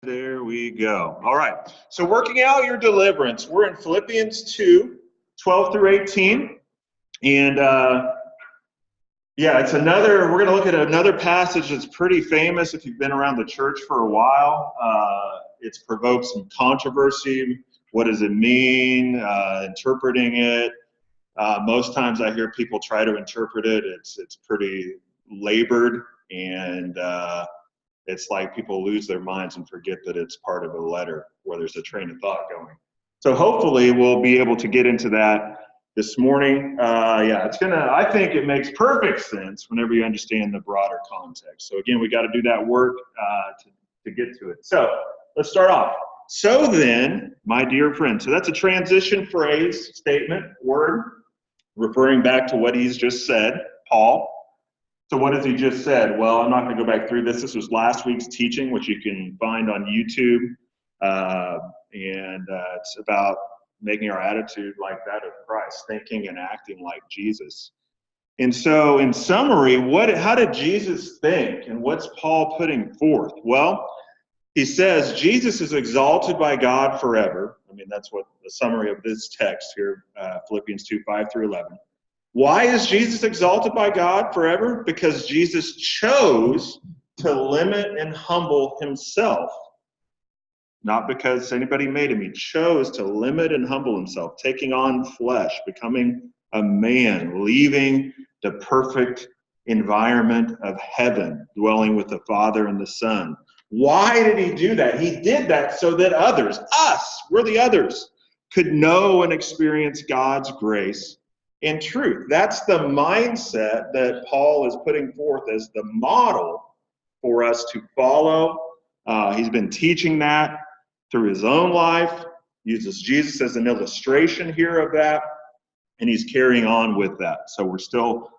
There we go. All right. So working out your deliverance. We're in Philippians 2, 12 through 18. And we're going to look at another passage that's pretty famous if you've been around the church for a while. It's provoked some controversy. What does it mean? Interpreting it. Most times I hear people try to interpret it. It's pretty labored, and it's like people lose their minds and forget that it's part of a letter where there's a train of thought going. So hopefully we'll be able to get into that this morning. I think it makes perfect sense whenever you understand the broader context. So again, we got to do that work to get to it. So let's start off. So then, my dear friend, so that's a transition phrase, statement, word, referring back to what he's just said, Paul. So what has he just said? Well, I'm not going to go back through this. This was last week's teaching, which you can find on YouTube. It's about making our attitude like that of Christ, thinking and acting like Jesus. And so in summary, how did Jesus think? And what's Paul putting forth? Well, he says Jesus is exalted by God forever. I mean, that's what the summary of this text here, Philippians 2, 5 through 11. Why is Jesus exalted by God forever? Because Jesus chose to limit and humble himself. Not because anybody made him. He chose to limit and humble himself, taking on flesh, becoming a man, leaving the perfect environment of heaven, dwelling with the Father and the Son. Why did he do that? He did that so that others, we're the others, could know and experience God's grace and truth. That's the mindset that Paul is putting forth as the model for us to follow. He's been teaching that through his own life, uses Jesus as an illustration here of that, and he's carrying on with that. So we're still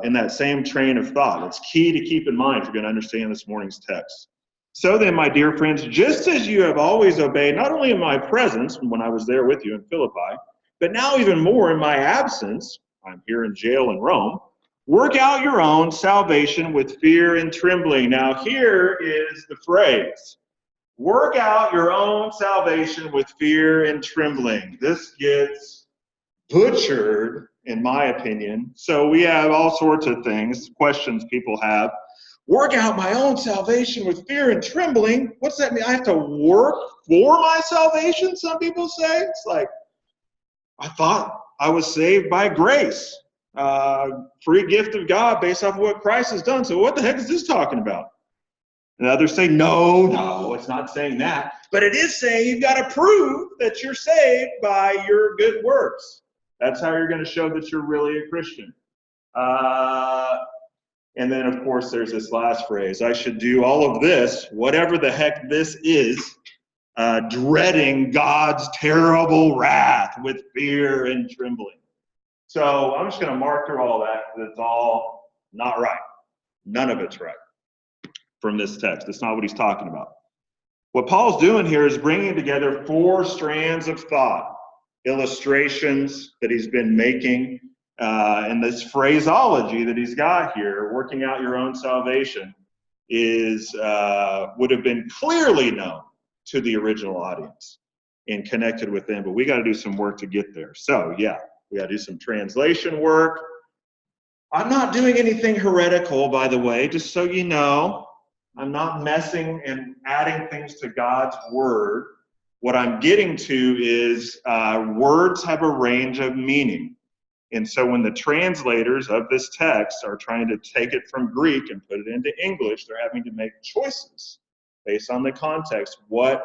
in that same train of thought. It's key to keep in mind if you're going to understand this morning's text. So then, my dear friends, just as you have always obeyed, not only in my presence when I was there with you in Philippi, but now even more in my absence, I'm here in jail in Rome, work out your own salvation with fear and trembling. Now here is the phrase, work out your own salvation with fear and trembling. This gets butchered, in my opinion. So we have all sorts of things, questions people have. Work out my own salvation with fear and trembling. What's that mean? I have to work for my salvation, some people say. It's like, I thought I was saved by grace. Free gift of God based off of what Christ has done. So what the heck is this talking about? And others say, no, it's not saying that. But it is saying you've got to prove that you're saved by your good works. That's how you're going to show that you're really a Christian. And then, of course, there's this last phrase. I should do all of this, whatever the heck this is, dreading God's terrible wrath with fear and trembling. So I'm just going to mark through all that because it's all not right. None of it's right from this text. That's not what he's talking about. What Paul's doing here is bringing together 4 strands of thought, illustrations that he's been making, and this phraseology that he's got here, working out your own salvation, would have been clearly known to the original audience and connected with them, but we got to do some work to get there. So we got to do some translation work. I'm not doing anything heretical, by the way, just so you know. I'm not messing and adding things to God's word. What I'm getting to is words have a range of meaning. And so when the translators of this text are trying to take it from Greek and put it into English, they're having to make choices based on the context. What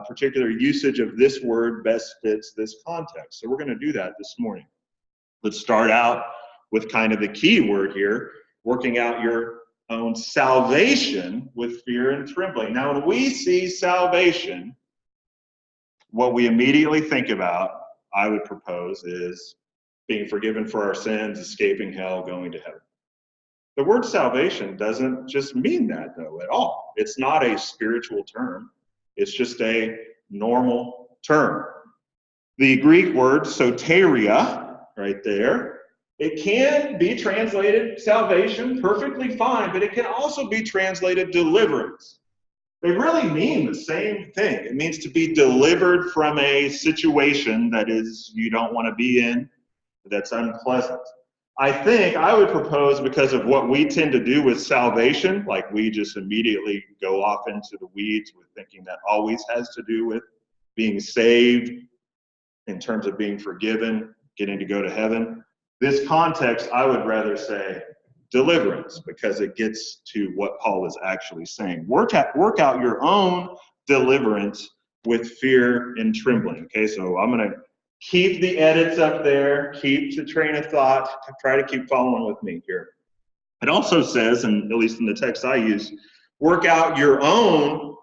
particular usage of this word best fits this context. So we're going to do that this morning. Let's start out with kind of the key word here, working out your own salvation with fear and trembling. Now, when we see salvation, what we immediately think about, I would propose, is being forgiven for our sins, escaping hell, going to heaven. The word salvation doesn't just mean that, though, at all. It's not a spiritual term. It's just a normal term. The Greek word soteria, right there, It can be translated salvation, perfectly fine, but it can also be translated deliverance. They really mean the same thing. It means to be delivered from a situation that is you don't want to be in, that's unpleasant. I think I would propose, because of what we tend to do with salvation, like we just immediately go off into the weeds with thinking that always has to do with being saved in terms of being forgiven, getting to go to heaven. This context, I would rather say deliverance, because it gets to what Paul is actually saying. Work out your own deliverance with fear and trembling. Okay, so I'm going to keep the edits up there, keep the train of thought, try to keep following with me here. It also says, and at least in the text I use, work out your own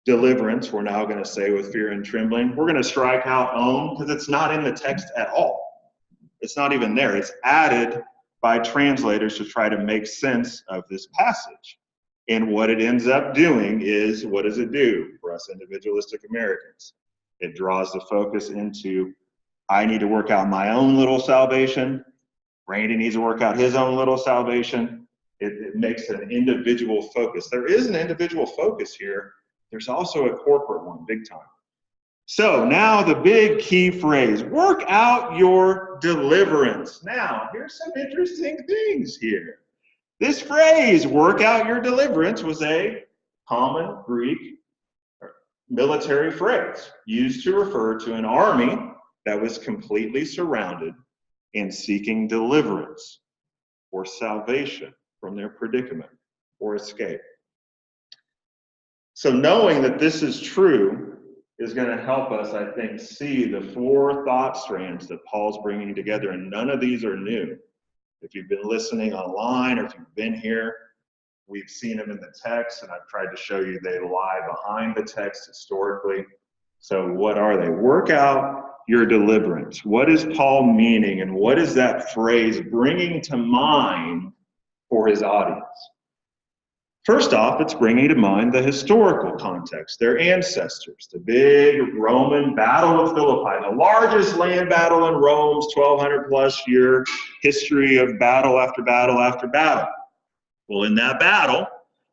deliverance, we're now going to say, with fear and trembling. We're going to strike out own because it's not in the text at all. It's not even there. It's added by translators to try to make sense of this passage. And what it ends up doing is, what does it do for us individualistic Americans? It draws the focus into, I need to work out my own little salvation. Randy needs to work out his own little salvation. It makes an individual focus. There is an individual focus here. There's also a corporate one, big time. So now the big key phrase, work out your deliverance. Now, here's some interesting things here. This phrase, work out your deliverance, was a common Greek military phrase used to refer to an army that was completely surrounded and seeking deliverance or salvation from their predicament or escape. So knowing that this is true is going to help us, I think, see the four thought strands that Paul's bringing together, and none of these are new. If you've been listening online or if you've been here, we've seen them in the text, and I've tried to show you they lie behind the text historically. So what are they? Work out your deliverance. What is Paul meaning, and what is that phrase bringing to mind for his audience? First off, it's bringing to mind the historical context, their ancestors, the big Roman Battle of Philippi, the largest land battle in Rome's 1,200 plus year history of battle after battle after battle. Well, in that battle,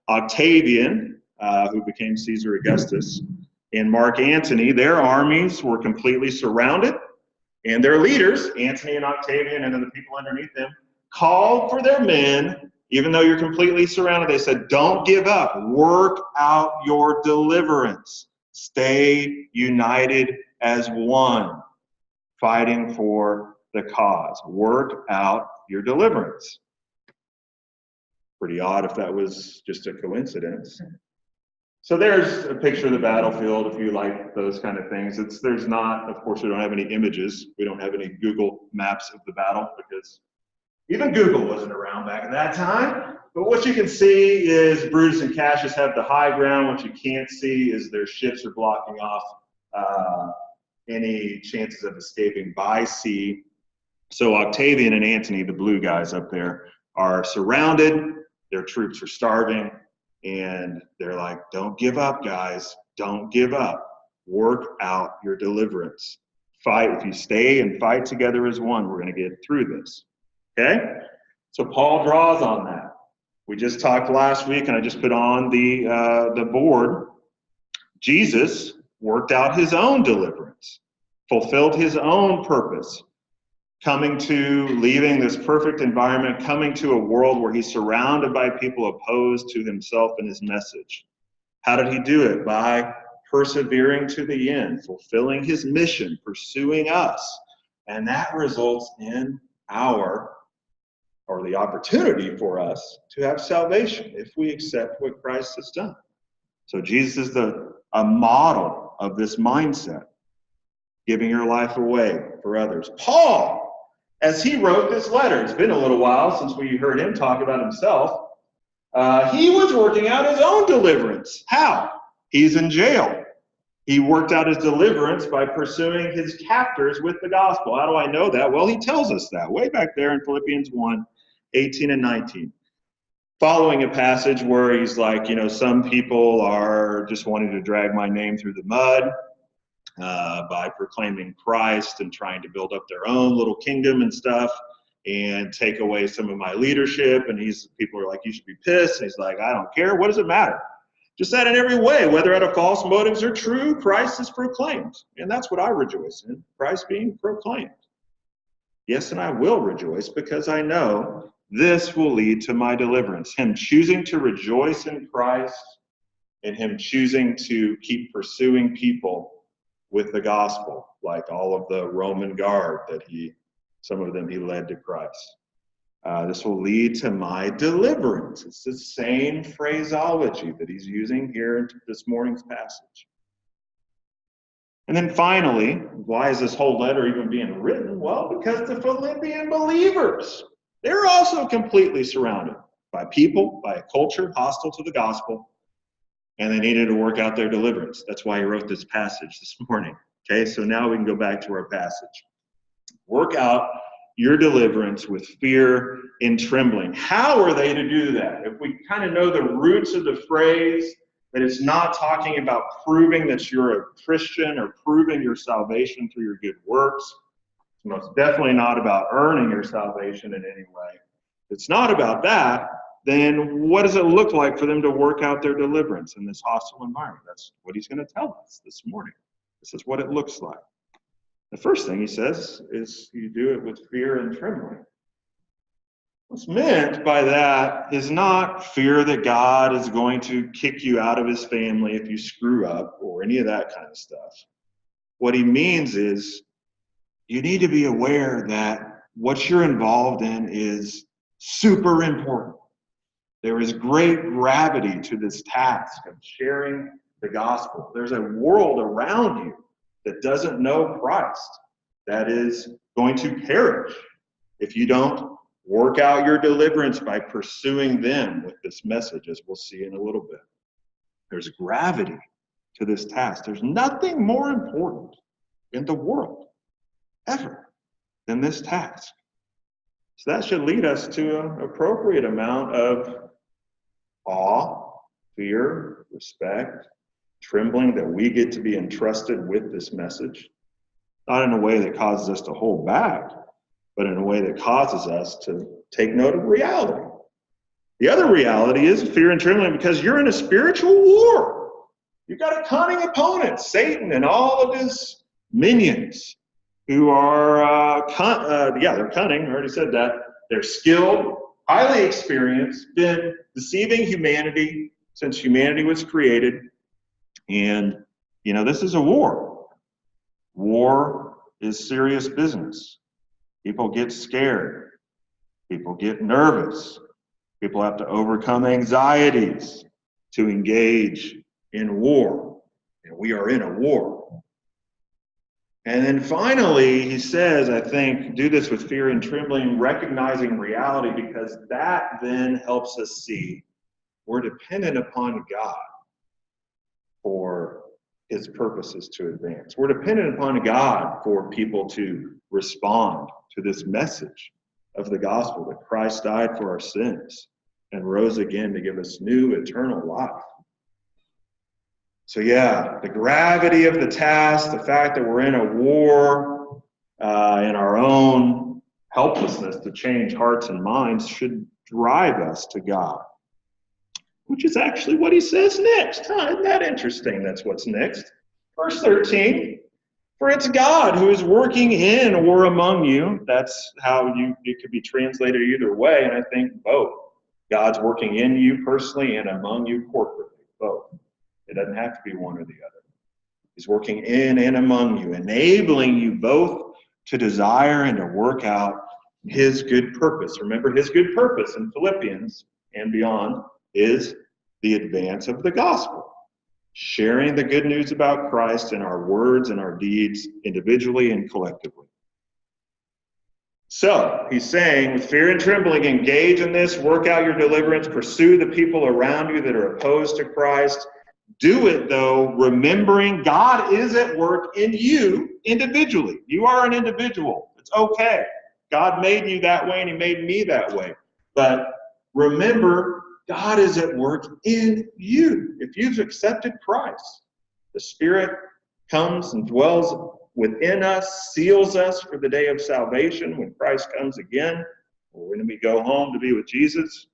Octavian, who became Caesar Augustus, and Mark Antony, their armies were completely surrounded, and their leaders, Antony and Octavian, and then the people underneath them, called for their men. Even though you're completely surrounded, they said, don't give up. Work out your deliverance. Stay united as one, fighting for the cause. Work out your deliverance. Pretty odd if that was just a coincidence. So there's a picture of the battlefield if you like those kind of things. There's not, of course, we don't have any images. We don't have any Google maps of the battle because even Google wasn't around back at that time. But what you can see is Brutus and Cassius have the high ground. What you can't see is their ships are blocking off any chances of escaping by sea. So Octavian and Antony, the blue guys up there, are surrounded. Their troops are starving. And they're like, don't give up, guys. Don't give up. Work out your deliverance. Fight. If you stay and fight together as one, we're going to get through this. Okay? So Paul draws on that. We just talked last week, and I just put on the board. Jesus worked out his own deliverance, fulfilled his own purpose, leaving this perfect environment, coming to a world where he's surrounded by people opposed to himself and his message. How did he do it? By persevering to the end, fulfilling his mission, pursuing us. And that results in the opportunity for us to have salvation if we accept what Christ has done. So Jesus is a model of this mindset, giving your life away for others. Paul, as he wrote this letter, it's been a little while since we heard him talk about himself. He was working out his own deliverance. How? He's in jail. He worked out his deliverance by pursuing his captors with the gospel. How do I know that? Well, he tells us that way back there in Philippians 1, 18 and 19. Following a passage where he's like, some people are just wanting to drag my name through the mud by proclaiming Christ and trying to build up their own little kingdom and stuff. and take away some of my leadership. And people are like, you should be pissed. And he's like, I don't care. What does it matter? Just that in every way, whether out of false motives or true, Christ is proclaimed. And that's what I rejoice in, Christ being proclaimed. Yes, and I will rejoice because I know this will lead to my deliverance. Him choosing to rejoice in Christ and him choosing to keep pursuing people with the gospel, like all of the Roman guard that some of them he led to Christ. This will lead to my deliverance. It's the same phraseology that he's using here in this morning's passage. And then finally, why is this whole letter even being written? Well, because the Philippian believers, they're also completely surrounded by people, by a culture hostile to the gospel, and they needed to work out their deliverance. That's why he wrote this passage this morning. Okay, so now we can go back to our passage. Work out your deliverance with fear and trembling. How are they to do that? If we kind of know the roots of the phrase, that it's not talking about proving that you're a Christian or proving your salvation through your good works. It's most definitely not about earning your salvation in any way. If it's not about that, then what does it look like for them to work out their deliverance in this hostile environment? That's what he's going to tell us this morning. This is what it looks like. The first thing he says is you do it with fear and trembling. What's meant by that is not fear that God is going to kick you out of his family if you screw up or any of that kind of stuff. What he means is you need to be aware that what you're involved in is super important. There is great gravity to this task of sharing the gospel. There's a world around you that doesn't know Christ, that is going to perish if you don't work out your deliverance by pursuing them with this message, as we'll see in a little bit. There's gravity to this task. There's nothing more important in the world ever than this task. So that should lead us to an appropriate amount of awe, fear, respect, trembling that we get to be entrusted with this message. Not in a way that causes us to hold back, but in a way that causes us to take note of reality. The other reality is fear and trembling because you're in a spiritual war. You've got a cunning opponent, Satan and all of his minions, who are, they're cunning, I already said that. They're skilled, highly experienced, been deceiving humanity since humanity was created. And, this is a war. War is serious business. People get scared. People get nervous. People have to overcome anxieties to engage in war. And we are in a war. And then finally, he says, I think, do this with fear and trembling, recognizing reality, because that then helps us see we're dependent upon God for his purposes to advance. We're dependent upon God for people to respond to this message of the gospel, that Christ died for our sins and rose again to give us new eternal life. So the gravity of the task, the fact that we're in a war, in our own helplessness to change hearts and minds should drive us to God, which is actually what he says next. Isn't that interesting? That's what's next. Verse 13, for it's God who is working in or among you. That's how it could be translated either way, and I think both. God's working in you personally and among you corporately, both. It doesn't have to be one or the other. He's working in and among you, enabling you both to desire and to work out his good purpose. Remember, his good purpose in Philippians and beyond is the advance of the gospel. Sharing the good news about Christ in our words and our deeds, individually and collectively. So, he's saying, with fear and trembling, engage in this, work out your deliverance, pursue the people around you that are opposed to Christ. Do it, though, remembering God is at work in you individually. You are an individual. It's okay. God made you that way, and he made me that way. But remember, God is at work in you. If you've accepted Christ, the Spirit comes and dwells within us, seals us for the day of salvation when Christ comes again, or when we go home to be with Jesus.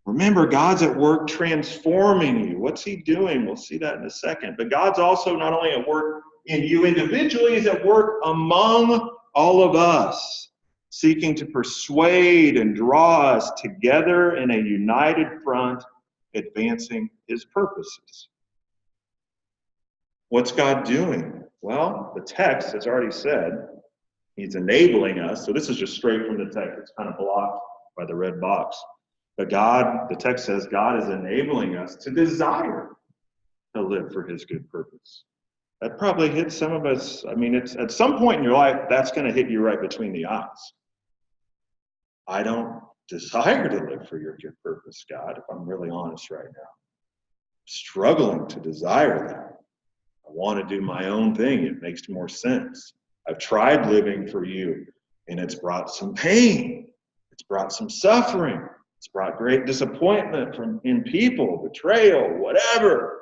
Remember, God's at work transforming you. What's he doing? We'll see that in a second. But God's also not only at work in you individually, he's at work among all of us, seeking to persuade and draw us together in a united front, advancing his purposes. What's God doing? Well, the text has already said he's enabling us. So this is just straight from the text. It's kind of blocked by the red box. But God, the text says, God is enabling us to desire to live for his good purpose. That probably hits some of us. I mean, it's at some point in your life, that's going to hit you right between the eyes. I don't desire to live for your good purpose, God, if I'm really honest right now. I'm struggling to desire that. I want to do my own thing. It makes more sense. I've tried living for you, and it's brought some pain. It's brought some suffering. It's brought great disappointment in people, betrayal, whatever.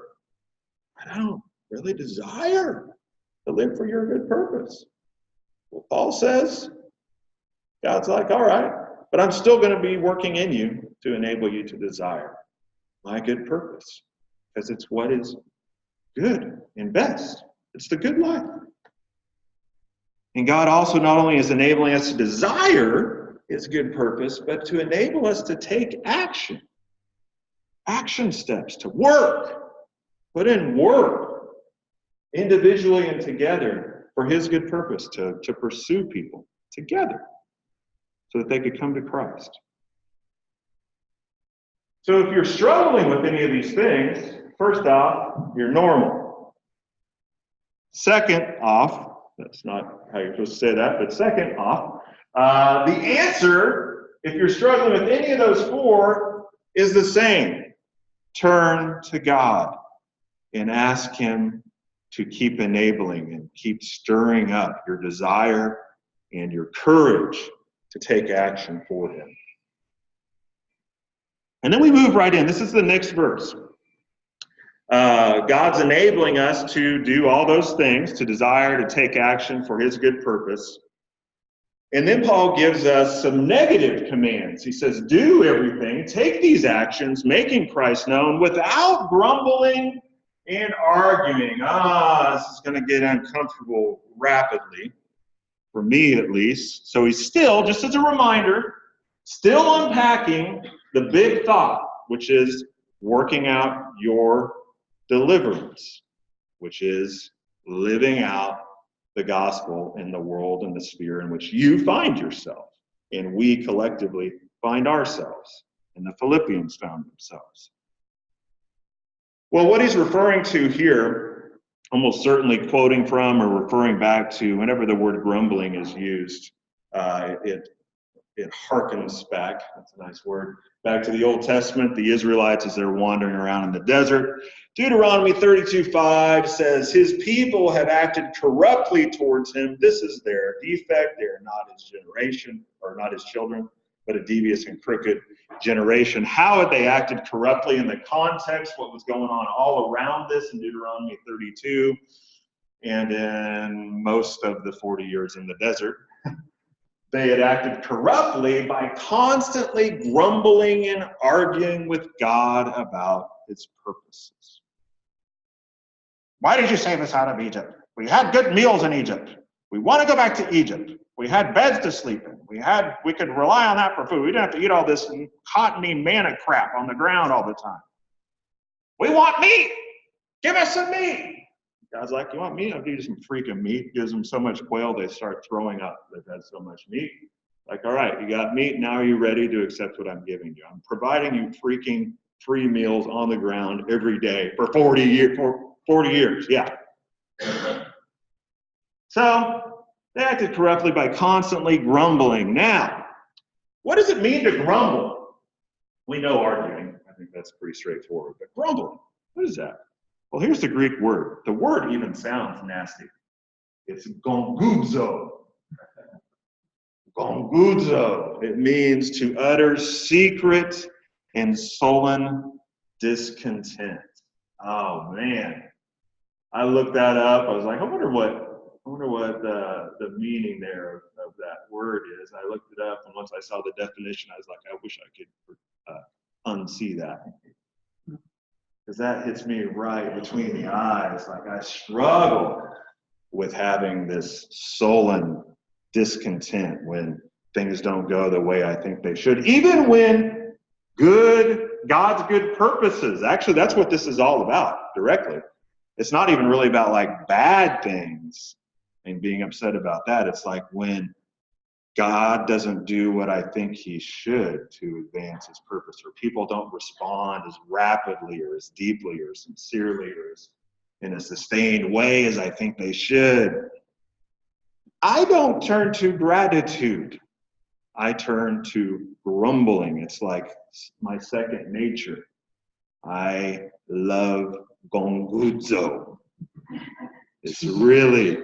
I don't really desire to live for your good purpose. Well, Paul says, God's like, all right, but I'm still going to be working in you to enable you to desire my good purpose, because it's what is good and best. It's the good life. And God also not only is enabling us to desire his good purpose, but to enable us to take action steps, to work, put in work, individually and together for his good purpose, to pursue people together so that they could come to Christ. So if you're struggling with any of these things, first off, you're normal. Second off, that's not how you're supposed to say that, but second off, the answer, if you're struggling with any of those four, is the same. Turn to God and ask him to keep enabling and keep stirring up your desire and your courage to take action for him. And then we move right in. This is the next verse. God's enabling us to do all those things, to desire, to take action for his good purpose. And then Paul gives us some negative commands. He says, do everything, take these actions, making Christ known without grumbling and arguing. This is going to get uncomfortable rapidly, for me at least. So he's still, just as a reminder, still unpacking the big thought, which is working out your deliverance, which is living out the gospel in the world and the sphere in which you find yourself, and we collectively find ourselves, and the Philippians found themselves. Well, what he's referring to here, almost certainly quoting from or referring back to, whenever the word grumbling is used, it harkens back, that's a nice word, back to the Old Testament, the Israelites as they're wandering around in the desert. Deuteronomy 32:5 says, his people have acted corruptly towards him. This is their defect. They are not his generation, or not his children, but a devious and crooked generation. How had they acted corruptly in the context, what was going on all around this in Deuteronomy 32 and in most of the 40 years in the desert? They had acted corruptly by constantly grumbling and arguing with God about his purposes. Why did you save us out of Egypt? We had good meals in Egypt. We want to go back to Egypt. We had beds to sleep in. We could rely on that for food. We didn't have to eat all this cottony manna crap on the ground all the time. We want meat. Give us some meat. God's like, you want meat? I'll give you some freaking meat. Gives them so much quail, they start throwing up. They've had so much meat. Like, all right, you got meat. Now are you ready to accept what I'm giving you? I'm providing you freaking free meals on the ground every day for 40 years. Yeah. So they acted corruptly by constantly grumbling. Now, what does it mean to grumble? We know arguing. I think that's pretty straightforward. But grumbling, what is that? Well, here's the Greek word. The word even sounds nasty. It's gonguzo. Gonguzo. It means to utter secret and sullen discontent. Oh, man. I looked that up. I was like, I wonder what wonder what the meaning there of that word is. I looked it up, and once I saw the definition, I was like, I wish I could unsee that. Because that hits me right between the eyes. Like, I struggle with having this sullen discontent when things don't go the way I think they should, even when God's good purposes. Actually, that's what this is all about directly. It's not even really about like bad things and being upset about that. It's like when God doesn't do what I think he should to advance his purpose, or people don't respond as rapidly or as deeply or sincerely or as in a sustained way as I think they should. I don't turn to gratitude. I turn to grumbling. It's like my second nature. I love gonguzo. It's really,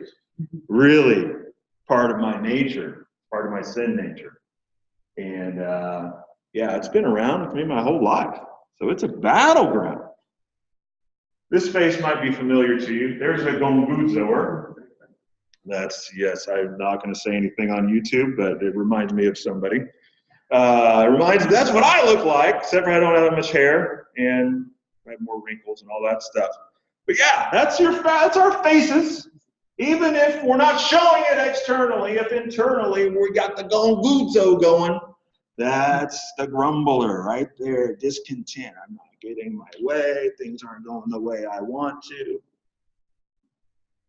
really part of my nature, part of my sin nature. And yeah, it's been around with me my whole life. So it's a battleground. This face might be familiar to you. There's a gonguzoer. That's, yes, I'm not going to say anything on YouTube, but it reminds me of somebody. That's what I look like, except for I don't have much hair and I have more wrinkles and all that stuff. But yeah, that's our faces. Even if we're not showing it externally, if internally we got the gonguzo going, that's the grumbler right there, discontent. I'm not getting my way. Things aren't going the way I want to.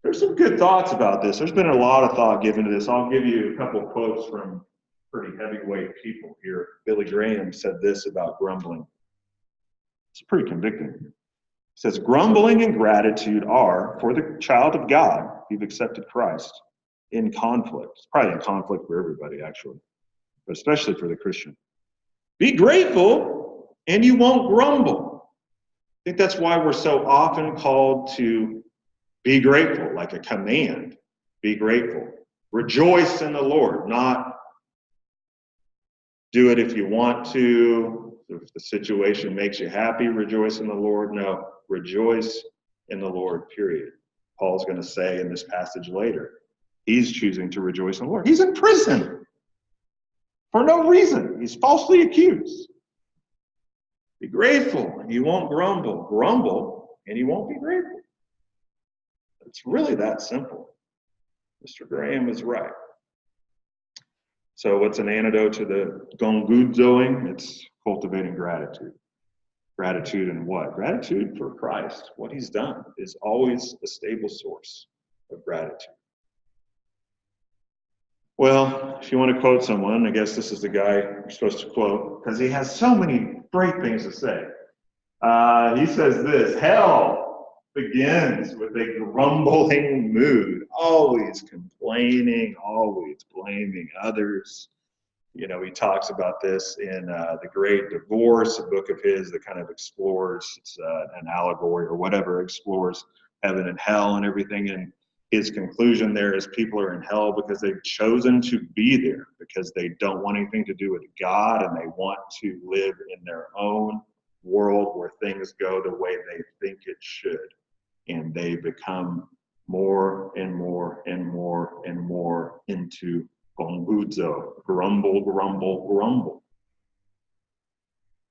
There's some good thoughts about this. There's been a lot of thought given to this. I'll give you a couple quotes from pretty heavyweight people here. Billy Graham said this about grumbling. It's pretty convicting. It says, grumbling and gratitude are, for the child of God, you've accepted Christ, in conflict. It's probably in conflict for everybody, actually, but especially for the Christian. Be grateful and you won't grumble. I think that's why we're so often called to be grateful, like a command. Be grateful. Rejoice in the Lord, not do it if you want to. If the situation makes you happy, rejoice in the Lord. No, rejoice in the Lord, period. Paul's going to say in this passage later, he's choosing to rejoice in the Lord. He's in prison for no reason. He's falsely accused. Be grateful and you won't grumble. Grumble and you won't be grateful. It's really that simple. Mr. Graham is right. So what's an antidote to the gonguzoing? It's cultivating gratitude. Gratitude in what? Gratitude for Christ. What he's done is always a stable source of gratitude. Well, if you want to quote someone, I guess this is the guy you're supposed to quote, because he has so many great things to say. He says this: hell begins with a grumbling mood, always complaining, always blaming others. You know, he talks about this in The Great Divorce, a book of his that kind of explores, it's an allegory or whatever, explores heaven and hell and everything. And his conclusion there is people are in hell because they've chosen to be there, because they don't want anything to do with God and they want to live in their own world where things go the way they think it should. And they become more and more and more and more into gonguzo, grumble, grumble, grumble.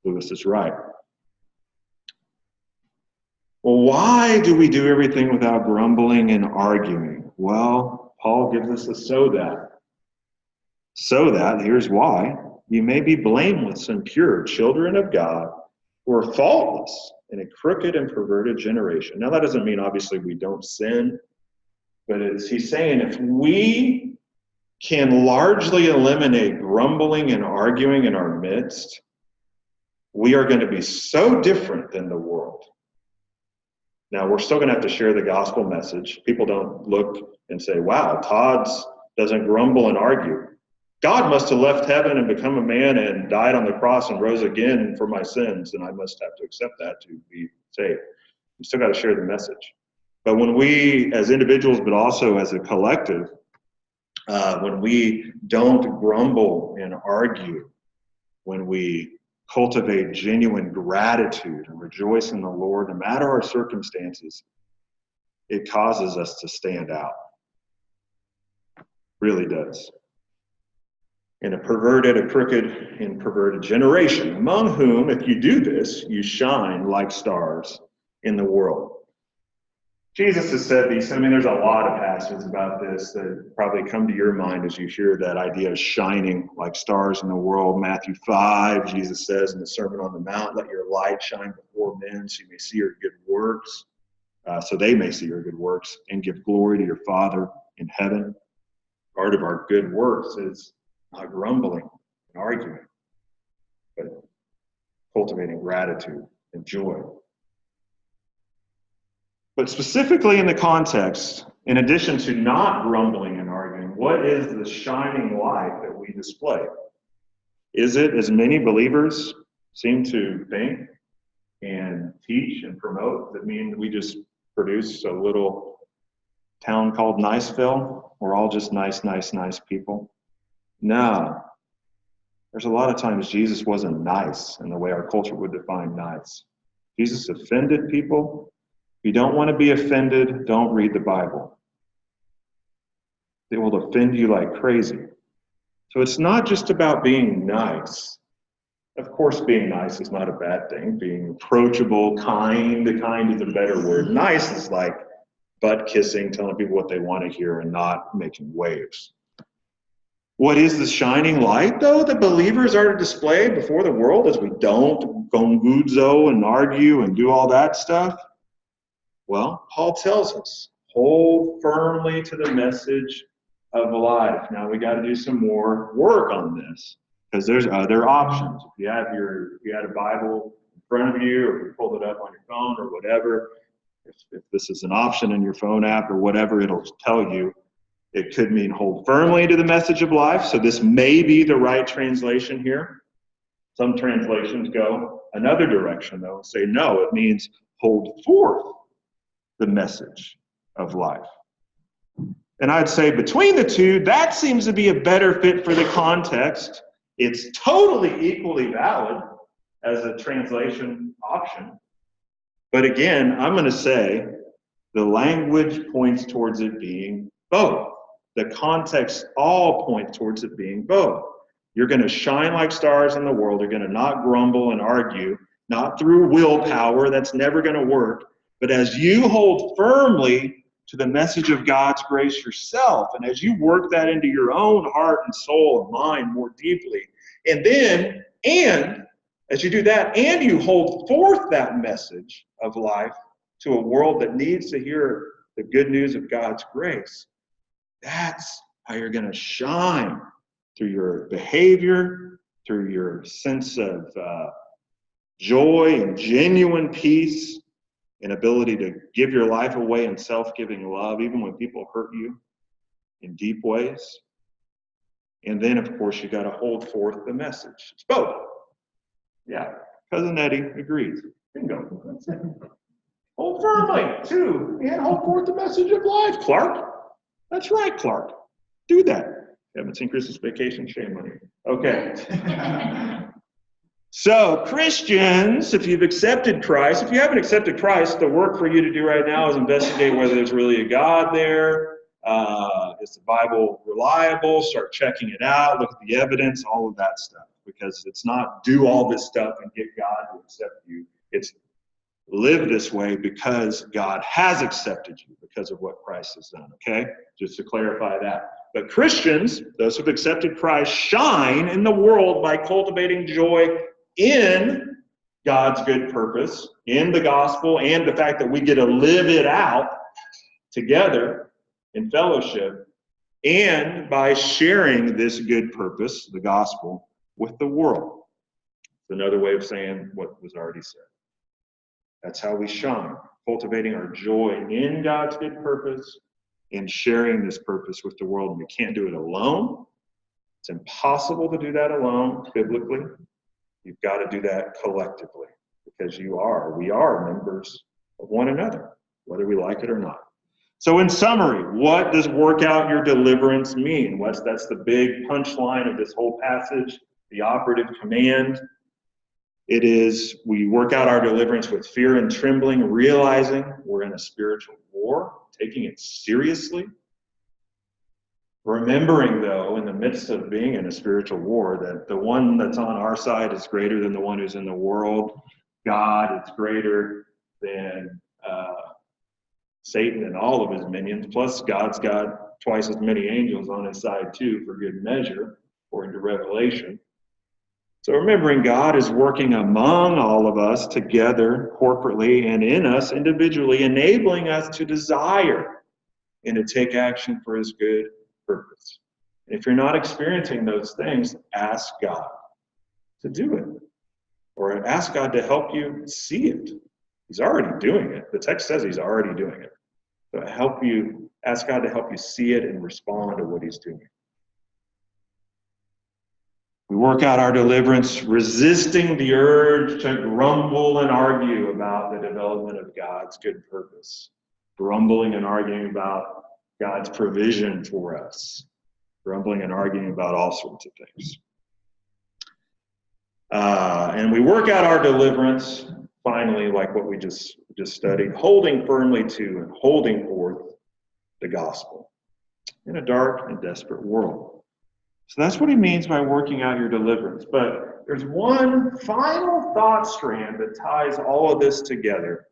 Lewis is right. Well, why do we do everything without grumbling and arguing? Well, Paul gives us a so that. So that, here's why, you may be blameless and pure, children of God, who are faultless in a crooked and perverted generation. Now, that doesn't mean, obviously, we don't sin, but he's saying if we can largely eliminate grumbling and arguing in our midst, we are going to be so different than the world. Now, we're still going to have to share the gospel message. People don't look and say, wow, Todd doesn't grumble and argue. God must have left heaven and become a man and died on the cross and rose again for my sins, and I must have to accept that to be saved. We still got to share the message. But when we, as individuals, but also as a collective, when we don't grumble and argue, when we cultivate genuine gratitude and rejoice in the Lord, no matter our circumstances, it causes us to stand out. Really does. In a perverted, a crooked, and perverted generation, among whom, if you do this, you shine like stars in the world. Jesus has said these. I mean, there's a lot of passages about this that probably come to your mind as you hear that idea of shining like stars in the world. Matthew 5, Jesus says in the Sermon on the Mount, let your light shine before men so you may see your good works, so they may see your good works and give glory to your Father in heaven. Part of our good works is not grumbling and arguing, but cultivating gratitude and joy. But specifically in the context, in addition to not grumbling and arguing, what is the shining light that we display? Is it, as many believers seem to think and teach and promote, that mean we just produce a little town called Niceville? We're all just nice people? No. There's a lot of times Jesus wasn't nice in the way our culture would define nice. Jesus offended people. If you don't want to be offended, don't read the Bible. It will offend you like crazy. So it's not just about being nice. Of course, being nice is not a bad thing. Being approachable, kind is a better word. Nice is like butt kissing, telling people what they want to hear and not making waves. What is the shining light, though, that believers are to display before the world as we don't gonguzo and argue and do all that stuff? Well, Paul tells us, hold firmly to the message of life. Now, we got to do some more work on this because there's other options. If you had a Bible in front of you, or if you pulled it up on your phone or whatever, if this is an option in your phone app or whatever, it'll tell you. It could mean hold firmly to the message of life. So this may be the right translation here. Some translations go another direction, though, and say, no, it means hold forth the message of life. And I'd say between the two, that seems to be a better fit for the context. It's totally equally valid as a translation option. But again, I'm going to say the language points towards it being both. The context all points towards it being both. You're going to shine like stars in the world. You're going to not grumble and argue, not through willpower. That's never going to work. But as you hold firmly to the message of God's grace yourself, and as you work that into your own heart and soul and mind more deeply, and as you do that, and you hold forth that message of life to a world that needs to hear the good news of God's grace, that's how you're going to shine through your behavior, through your sense of joy and genuine peace, an ability to give your life away in self-giving love, even when people hurt you in deep ways. And then, of course, you got to hold forth the message. It's both. Yeah, Cousin Eddie agrees. Bingo. That's it. Hold firmly, too, and hold forth the message of life, Clark. That's right, Clark. Do that. You haven't seen Christmas Vacation? Shame on you. Okay. So, Christians, if you've accepted Christ, if you haven't accepted Christ, the work for you to do right now is investigate whether there's really a God there. Is the Bible reliable? Start checking it out. Look at the evidence, all of that stuff. Because it's not do all this stuff and get God to accept you. It's live this way because God has accepted you because of what Christ has done, okay? Just to clarify that. But Christians, those who've accepted Christ, shine in the world by cultivating joy in God's good purpose, in the gospel, and the fact that we get to live it out together in fellowship, and by sharing this good purpose, the gospel, with the world. It's another way of saying what was already said. That's how we shine, cultivating our joy in God's good purpose and sharing this purpose with the world. And we can't do it alone. It's impossible to do that alone, biblically. You've got to do that collectively because we are members of one another, whether we like it or not. So in summary, what does work out your deliverance mean? That's the big punchline of this whole passage, the operative command. It is we work out our deliverance with fear and trembling, realizing we're in a spiritual war, taking it seriously. Remembering, though, in the midst of being in a spiritual war, that the one that's on our side is greater than the one who's in the world. God is greater than Satan and all of his minions. Plus, God's got twice as many angels on his side, too, for good measure, according to Revelation. So remembering God is working among all of us together, corporately, and in us individually, enabling us to desire and to take action for his good purpose. If you're not experiencing those things, ask God to do it, or ask God to help you see it. He's already doing it. The text says he's already doing it. So ask God to help you see it and respond to what he's doing. We work out our deliverance, resisting the urge to grumble and argue about the development of God's good purpose. Grumbling and arguing about God's provision for us. Grumbling and arguing about all sorts of things. And we work out our deliverance, finally, like what we just studied, holding firmly to and holding forth the gospel in a dark and desperate world. So that's what he means by working out your deliverance. But there's one final thought strand that ties all of this together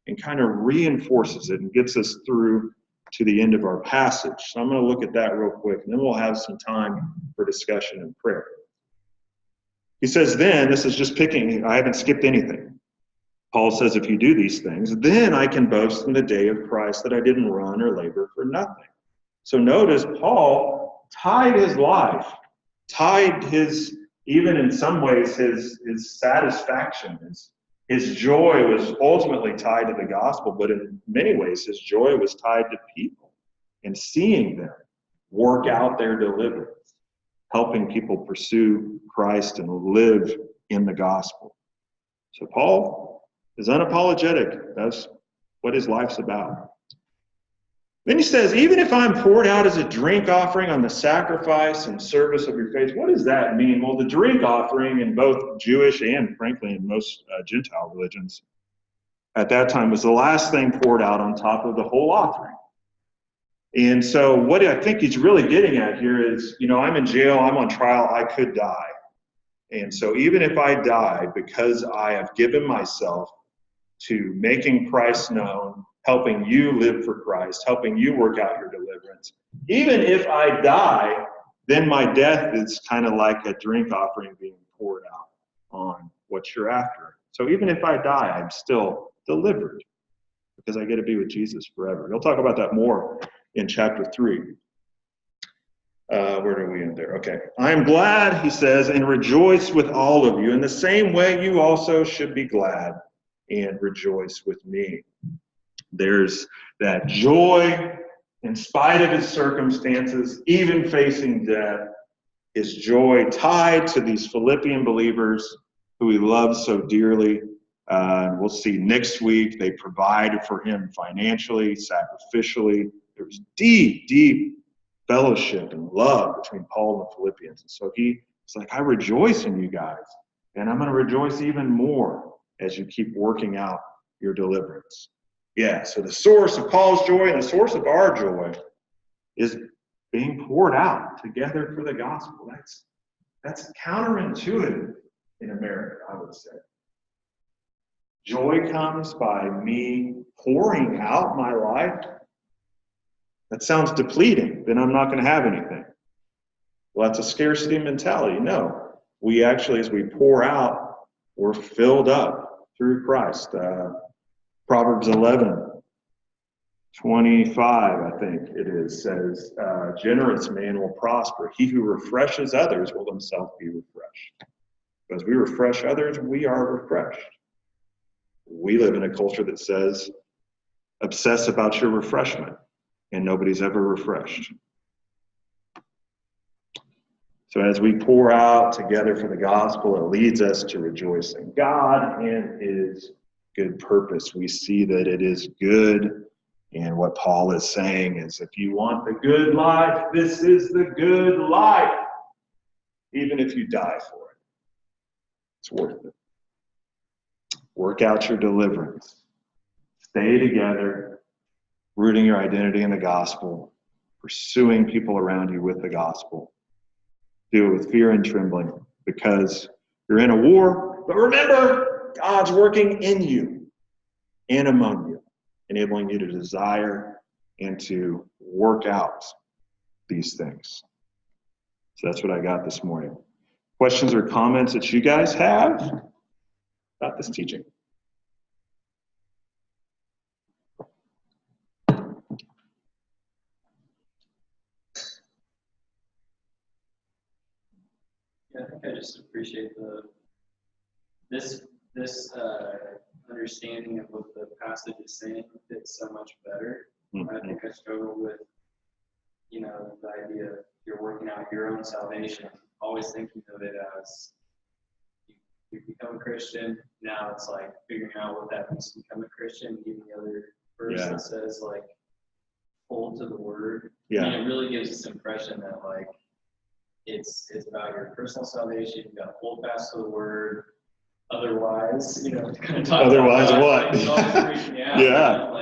and kind of reinforces it and gets us through to the end of our passage. So I'm going to look at that real quick, and then we'll have some time for discussion and prayer. He says, then, this is just picking, I haven't skipped anything. Paul says, if you do these things, then I can boast in the day of Christ that I didn't run or labor for nothing. So notice Paul tied his life, tied his, even in some ways, his satisfaction, his joy was ultimately tied to the gospel, but in many ways his joy was tied to people and seeing them work out their deliverance, helping people pursue Christ and live in the gospel. So Paul is unapologetic. That's what his life's about. Then he says, even if I'm poured out as a drink offering on the sacrifice and service of your faith, what does that mean? Well, the drink offering in both Jewish and, frankly, in most Gentile religions at that time was the last thing poured out on top of the whole offering. And so what I think he's really getting at here is, I'm in jail, I'm on trial, I could die. And so even if I die because I have given myself to making Christ known, helping you live for Christ, helping you work out your deliverance. Even if I die, then my death is kind of like a drink offering being poured out on what you're after. So even if I die, I'm still delivered because I get to be with Jesus forever. He'll talk about that more in chapter 3. Where do we end there? Okay. I am glad, he says, and rejoice with all of you. In the same way, you also should be glad and rejoice with me. There's that joy in spite of his circumstances, even facing death, his joy tied to these Philippian believers who he loves so dearly. We'll see next week, they provided for him financially, sacrificially. There was deep, deep fellowship and love between Paul and the Philippians. And so he's like, I rejoice in you guys, and I'm going to rejoice even more as you keep working out your deliverance. Yeah, so the source of Paul's joy and the source of our joy is being poured out together for the gospel. That's counterintuitive in America, I would say. Joy comes by me pouring out my life. That sounds depleting. Then I'm not going to have anything. Well, that's a scarcity mentality. No, we actually, as we pour out, we're filled up through Christ. Proverbs 11:25, I think it is, says, generous man will prosper. He who refreshes others will himself be refreshed. As we refresh others, we are refreshed. We live in a culture that says, obsess about your refreshment, and nobody's ever refreshed. So as we pour out together for the gospel, it leads us to rejoicing. God in his good purpose. We see that it is good. And what Paul is saying is, if you want the good life, this is the good life. Even if you die for it, it's worth it. Work out your deliverance. Stay together, rooting your identity in the gospel. pursuing people around you with the gospel. Do it with fear and trembling, because you're in a war. But remember, God's working in you and among you, enabling you to desire and to work out these things. So that's what I got this morning. Questions or comments that you guys have about this teaching? Yeah, I think I just appreciate this understanding of what the passage is saying fits so much better. I think I struggle with, the idea of you're working out your own salvation, always thinking of it as you become a Christian. Now it's like figuring out what that means to become a Christian. Even the other verse that says like hold to the word. Yeah. I mean, it really gives this impression that like it's about your personal salvation. You got to hold fast to the word. Otherwise, kind of talk otherwise about what? Like, it's always freaking me out. Yeah.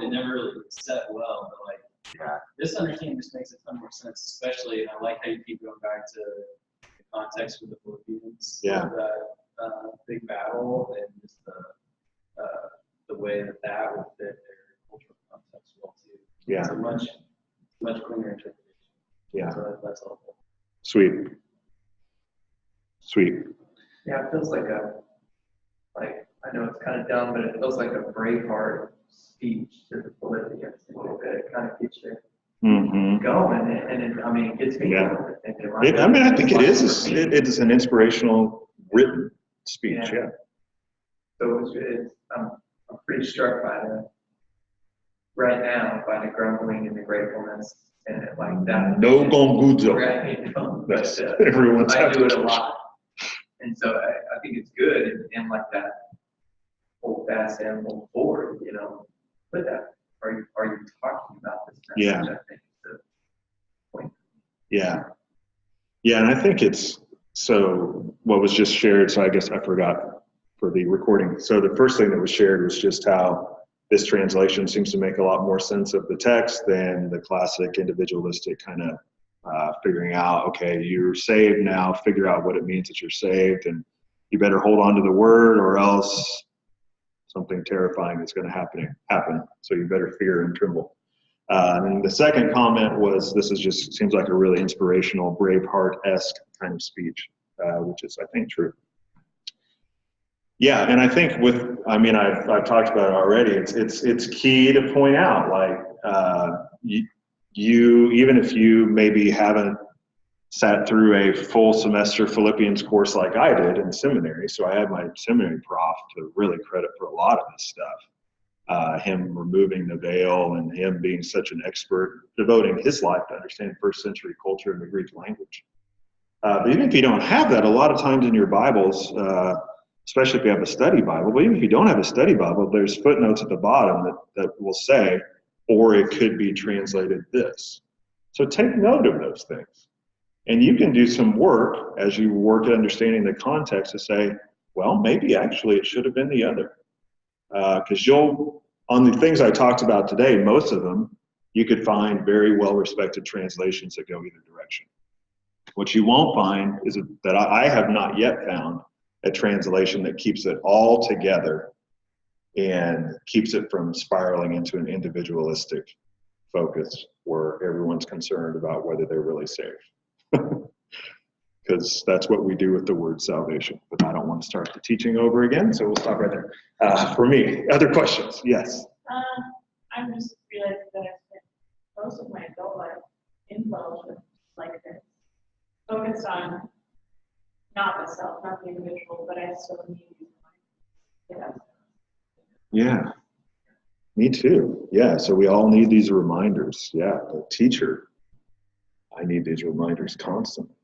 It never really set well, but like this understanding just makes a ton more sense, especially, and I like how you keep going back to the context with the Philippians. Yeah. That big battle and just the way that would fit their cultural context well too. Yeah. It's a much cleaner interpretation. Yeah. So that's helpful. Sweet. Yeah, it feels like I know it's kind of dumb, but it feels like a Braveheart speech to the Philippians a little bit. It kind of gets you going, and it gets me going. I think it is. It is an inspirational written speech. Yeah. So I'm pretty struck by right now by the grumbling and the gratefulness and it like that. No gonguzo. Right. That's everyone's. I do it a lot. And so I think it's good and like that hold fast and hold forward, but that are you talking about this message? Yeah. I think is the point. Yeah. And I think it's so what was just shared, so I guess I forgot for the recording. So the first thing that was shared was just how this translation seems to make a lot more sense of the text than the classic individualistic kind of figuring out, okay, you're saved now, figure out what it means that you're saved, and you better hold on to the word or else something terrifying is going to happen. So you better fear and tremble. And the second comment was, this is just seems like a really inspirational, Braveheart-esque kind of speech, which is, I think, true. Yeah, and I think I've talked about it already. It's key to point out, like you even if you maybe haven't sat through a full semester Philippians course like I did in seminary. So I had my seminary prof to really credit for a lot of this stuff. Him removing the veil and him being such an expert, devoting his life to understand first century culture and the Greek language. But even if you don't have that, a lot of times in your Bibles, especially if you have a study Bible, but even if you don't have a study Bible, there's footnotes at the bottom that will say, or it could be translated this. So take note of those things. And you can do some work as you work at understanding the context to say, well, maybe actually it should have been the other. Because on the things I talked about today, most of them, you could find very well-respected translations that go either direction. What you won't find is that I have not yet found a translation that keeps it all together and keeps it from spiraling into an individualistic focus where everyone's concerned about whether they're really saved. Because that's what we do with the word salvation. But I don't want to start the teaching over again, so we'll stop right there. For me, other questions? Yes? I'm just realizing that I spent most of my adult life in fellowship like this, focused on not myself, not the individual, but I still need these reminders. Yeah. Me too. Yeah, so we all need these reminders. Yeah, the teacher, I need these reminders constantly.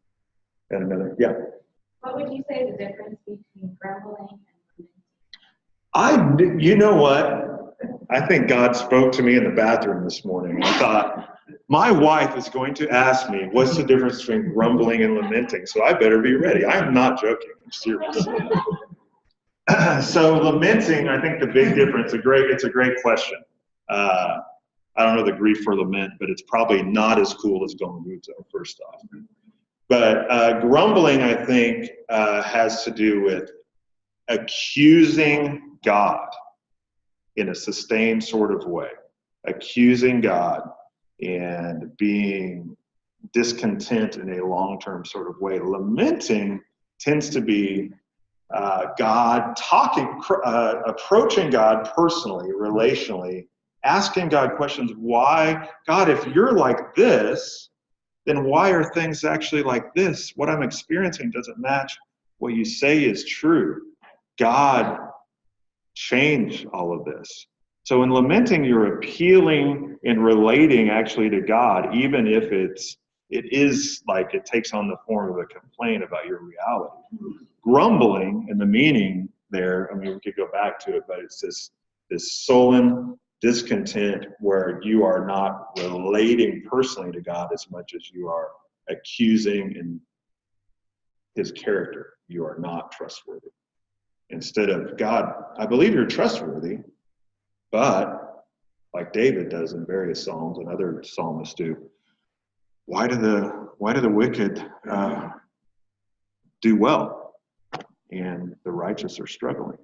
And another, yeah. What would you say the difference between grumbling and lamenting? You know what? I think God spoke to me in the bathroom this morning. I thought, my wife is going to ask me, what's the difference between grumbling and lamenting? So I better be ready. I'm not joking. I'm serious. So lamenting, I think the big difference, it's a great question. I I don't know the Greek for lament, but it's probably not as cool as gonguzo, first off. But grumbling, I think, has to do with accusing God in a sustained sort of way. Accusing God and being discontent in a long-term sort of way. Lamenting tends to be God approaching God personally, relationally, asking God questions. Why, God, if you're like this, then why are things actually like this? What I'm experiencing doesn't match what you say is true. God, change all of this. So in lamenting, you're appealing and relating actually to God, even if it is like it takes on the form of a complaint about your reality. Grumbling, and the meaning there, I mean, we could go back to it, but it's this sullen discontent where you are not relating personally to God as much as you are accusing in his character. You are not trustworthy. Instead of, God, I believe you're trustworthy, but like David does in various psalms and other psalmists do, why do the wicked do well and the righteous are struggling?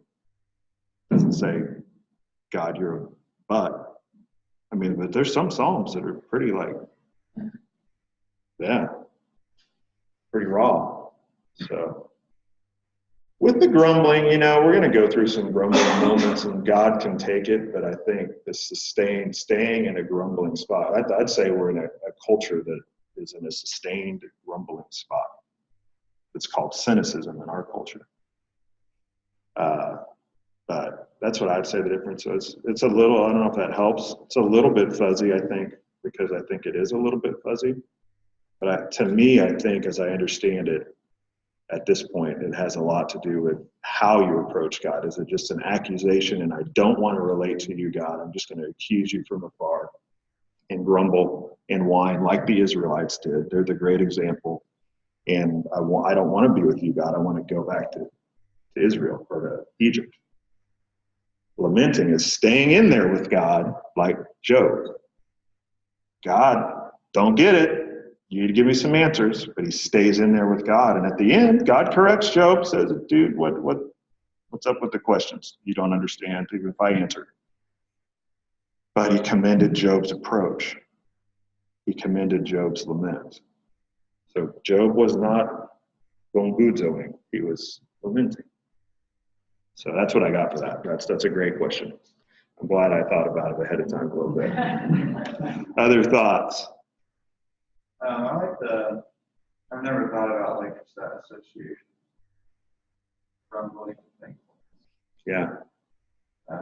It doesn't say, God, you're a but. I mean, but there's some psalms that are pretty pretty raw. So with the grumbling, we're going to go through some grumbling moments and God can take it, but I think the staying in a grumbling spot, I'd say we're in a culture that is in a sustained grumbling spot. It's called cynicism in our culture. But that's what I'd say the difference is. It's a little, I don't know if that helps. It's a little bit fuzzy, I think, because I think it is a little bit fuzzy. But to me, I think, as I understand it, at this point, it has a lot to do with how you approach God. Is it just an accusation and I don't want to relate to you, God? I'm just going to accuse you from afar and grumble and whine like the Israelites did. They're the great example. And I don't want to be with you, God. I want to go back to Israel or to Egypt. Lamenting is staying in there with God like Job. God, don't get it. You need to give me some answers. But he stays in there with God. And at the end, God corrects Job, says, dude, what's up with the questions? You don't understand, even if I answer. But he commended Job's approach. He commended Job's lament. So Job was not gonguzoing. He was lamenting. So that's what I got for that. That's a great question. I'm glad I thought about it ahead of time a little bit. Other thoughts? I've never thought about that association. Grumbling and thankfulness. Yeah. I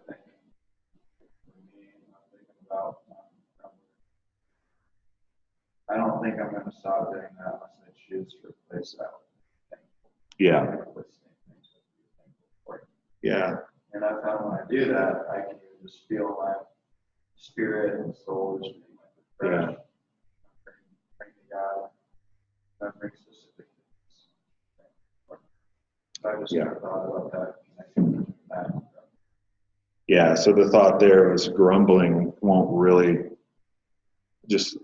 think for me, I'm thinking about I don't think I'm going to stop doing that unless I choose to replace that with thankful. Yeah. Yeah. And I found when I do that, I can just feel my spirit and soul just being refreshed. Yeah. Bring to God. That brings specific things. So I just never thought about that. Yeah, so the thought there was grumbling won't really, just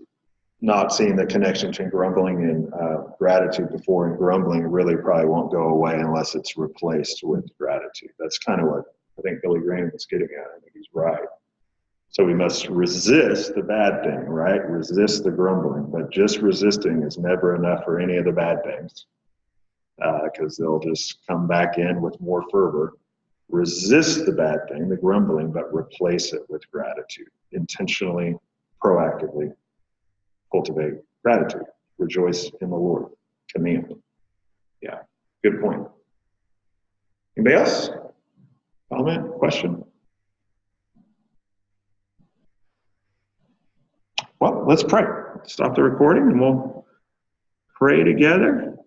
not seeing the connection between grumbling and gratitude before, and grumbling really probably won't go away unless it's replaced with gratitude. That's kind of what I think Billy Graham was getting at. I think he's right. So we must resist the bad thing, right? Resist the grumbling, but just resisting is never enough for any of the bad things, because they'll just come back in with more fervor. Resist the bad thing, the grumbling, but replace it with gratitude. Intentionally, proactively cultivate gratitude. Rejoice in the Lord. Command. Yeah, good point. Anybody else? Comment? Question? Well, let's pray. Stop the recording and we'll pray together.